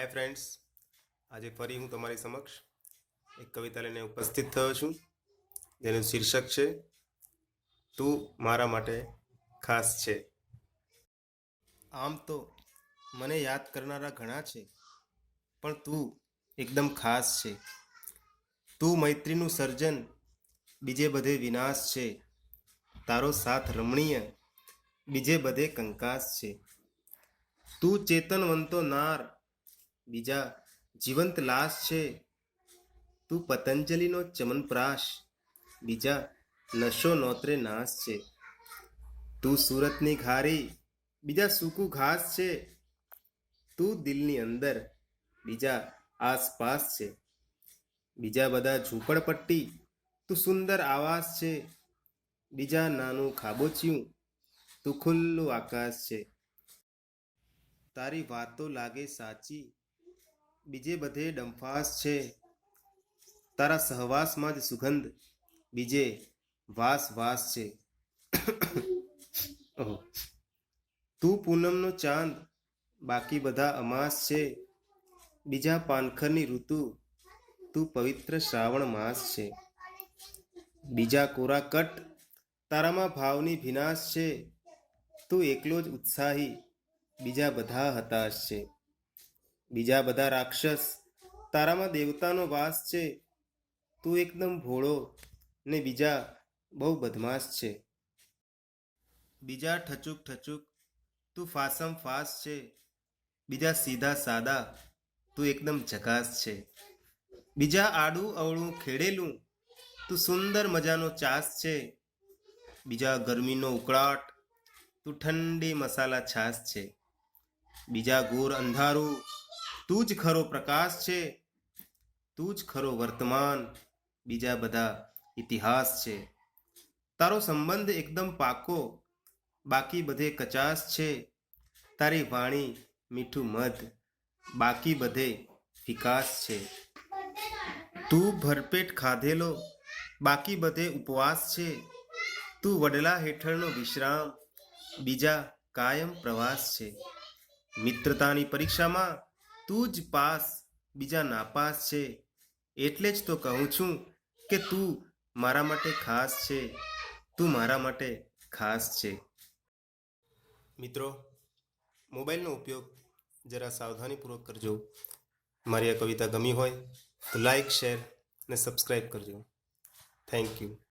Hi friends, આજે ફરી હું તમારી સમક્ષ એક કવિતા લઈને ઉપસ્થિત થયો છું, જેનું શીર્ષક છે તું મારા માટે ખાસ છે. આમ તો મને યાદ કરનારા ઘણા છે, પણ તું એકદમ ખાસ છે. તું મૈત્રીનું સર્જન, બીજે બધે વિનાશ છે. તારો સાથ રમણીય, બીજે બધે કંકાસ છે. તું ચેતનવંતો નાર, બીજા જીવંત લાશ છે. તું પતંજલિનો ચમનપ્રાશ, બીજા નશો નોતરે નાશ છે. તું સુરતની ઘારી, બીજા સૂકું ઘાસ છે. તું દિલની અંદર, બીજા આસપાસ છે. બીજા બધા ઝૂંપડપટ્ટી, તું સુંદર આવાસ છે. બીજા નાનું ખાબોચિયું, તું ખુલ્લું આકાશ છે. તારી વાતો લાગે સાચી, બીજે બધે ડંફાસ છે. તારા સહવાસમાં જ સુગંધ, બીજે વાસ વાસ છે. તું પૂનમનો ચાંદ, બાકી બધા અમાસ છે. બીજા પાનખરની ઋતુ, તું પવિત્ર શ્રાવણ માસ છે. બીજા કોરા કટ, તારામાં ભાવની ભીનાશ છે. તું એકલો જ ઉત્સાહી, બીજા બધા હતાશ છે. બીજા બધા રાક્ષસ, તારામાં દેવતાનો વાસ છે. તું એકદમ ભોળો, ને બીજા બહુ બદમાશ છે. બીજા ઠચુક ઠચુક, તું ફાસમ ફાસ છે. બીજા સીધા સાદા, તું એકદમ ઝકાસ છે. બીજા આડું અવળું ખેડેલું, તું સુંદર મજાનો ચાસ છે. બીજા ગરમીનો ઉકળાટ, તું ઠંડી મસાલા છાસ છે. બીજા ઘોર અંધારું, તું જ ખરો પ્રકાશ છે. તું જ ખરો વર્તમાન, બીજા બધા ઇતિહાસ છે. તારો સંબંધ એકદમ પાકો, બાકી બધે કચાસ છે. તારી વાણી મીઠું મધ, બાકી બધે ફિકાસ છે. તું ભરપેટ ખાધેલો, બાકી બધે ઉપવાસ છે. તું વડલા હેઠળનો વિશ્રામ, બીજા કાયમ પ્રવાસ છે. મિત્રતાની પરીક્ષામાં તું જ પાસ, બીજા નાપાસ છે. એટલે જ તો કહું છું કે તું મારા માટે ખાસ છે. તું મારા માટે ખાસ છે. મિત્રો, મોબાઈલનો ઉપયોગ જરા સાવધાનીપૂર્વક કરજો. મારી આ કવિતા ગમી હોય તો લાઈક, શેર અને સબસ્ક્રાઈબ કરજો. Thank you.